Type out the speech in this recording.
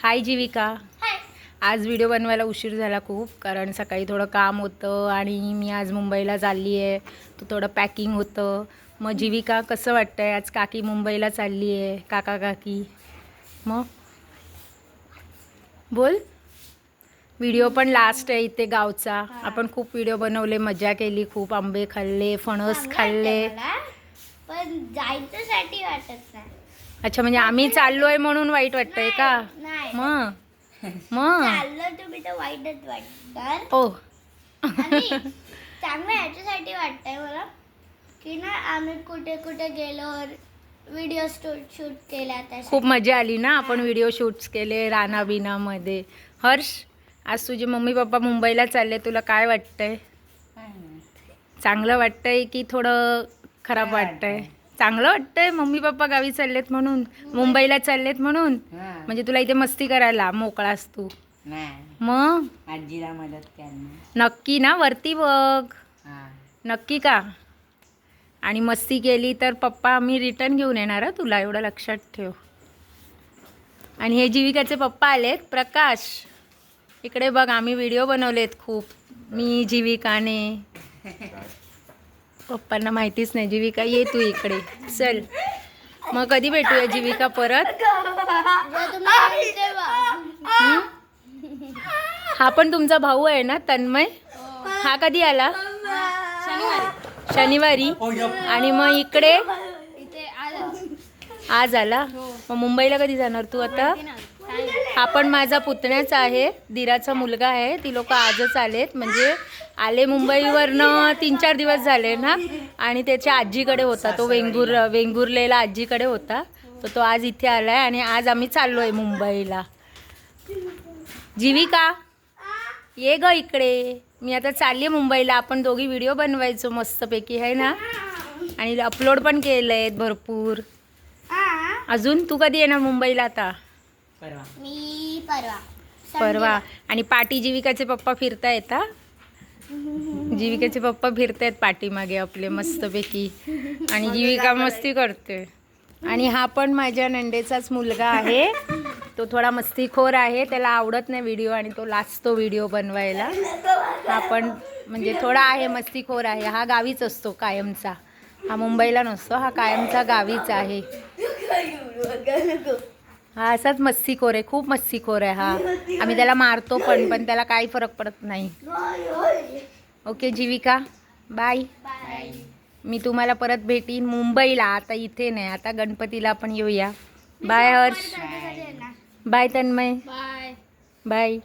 हाय जीविका. आज व्हिडिओ बनवायला उशीर झाला खूप, कारण सकाळी थोडं काम होतं आणि मी आज मुंबईला चालली आहे, तर थोडं पॅकिंग होतं. मग जीविका कसं वाटतंय, आज काकी मुंबईला चालली आहे, काका काकी. मग बोल. व्हिडिओ पण लास्ट आहे इथे गावचा. आपण खूप व्हिडिओ बनवले, मजा केली, खूप आंबे खाल्ले, फणस खाल्ले. पण जायच्यासाठी वाटत नाही. अच्छा, म्हणजे आम्ही चाललोय म्हणून वाईट वाटतंय का? मग चाललं तुम्ही तर वाईटच वाटणार. ओ आणि चांगलं याच्यासाठी वाटतंय मला की ना आम्ही कुठे कुठे गेलो, व्हिडिओ शूट केला, खूप मजा आली ना. आपण व्हिडिओ शूट्स केले रानाबिनामध्ये. हर्ष, आज तुझे मम्मी पप्पा मुंबईला चालले, तुला काय वाटतंय? चांगलं वाटतंय की थोडं खराब वाटतंय? चांगलं वाटतंय. मम्मी पप्पा गावी चाललेत म्हणून, मुंबईला चाललेत म्हणून. म्हणजे तुला इथे मस्ती करायला मोकळास तू. मग आजीला मदत करणार. नक्की ना? वरती बघ. नक्की का? आणि मस्ती केली तर पप्पा आम्ही रिटर्न घेऊन येणार तुला, एवढं लक्षात ठेव. आणि हे जीविकाचे पप्पा आलेत, प्रकाश. इकडे बघ, आम्ही व्हिडिओ बनवलेत खूप, मी जीविकाने. पप्पांना माहितीच नाही. जीविका ये तू इकडे, चल. मग कधी भेटूया जीविका परत? हा पण तुमचा भाऊ आहे ना, तन्मय? हा कधी आला? शनिवारी. आणि मग इकडे आज आला. मग मुंबईला कधी जाणार तू आता? हा पण माझा पुतण्याचा आहे, दिराचा मुलगा आहे. ती लोक आजच आलेत, म्हणजे आले मुंबईवरनं 3-4 दिवस झाले ना. आणि त्याच्या आजीकडे होता तो, वेंगुर्लेला आजीकडे होता, तर तो आज इथे आलाय. आणि आज आम्ही चाललोय मुंबईला. जीविका ये ग इकडे. मी आता चालली मुंबईला. आपण दोघी व्हिडिओ बनवायचो मस्तपैकी, आहे ना. आणि अपलोड पण केले आहेत भरपूर. अजून तू कधी येणार मुंबईला आता? मी परवा. आणि पाटी जीविकाचे पप्पा फिरतायत. हा, जीविकाचे पप्पा फिरतायत पाठीमागे आपले मस्तपैकी. आणि जीविका मस्ती करते. आणि हा पण माझ्या नंडेचाच मुलगा आहे. तो थोडा मस्तीखोर आहे, त्याला आवडत नाही व्हिडिओ, आणि तो लाजतो व्हिडिओ बनवायला. हा पण म्हणजे थोडा आहे, मस्तीखोर आहे. हा गावीच असतो कायमचा, हा मुंबईला नसतो, हा कायमचा गावीच आहे. हा असाच मस्तीखोर आहे, खूप मस्तीखोर आहे हा. आम्ही त्याला मारतो पण त्याला काही फरक पडत नाही. ओके जीविका, बाय. मी तुम्हाला परत भेटीन मुंबईला. आता इथे नाही, आता गणपतीला आपण येऊया. Bye Harsh. Bye Tanmay. Bye. Bye.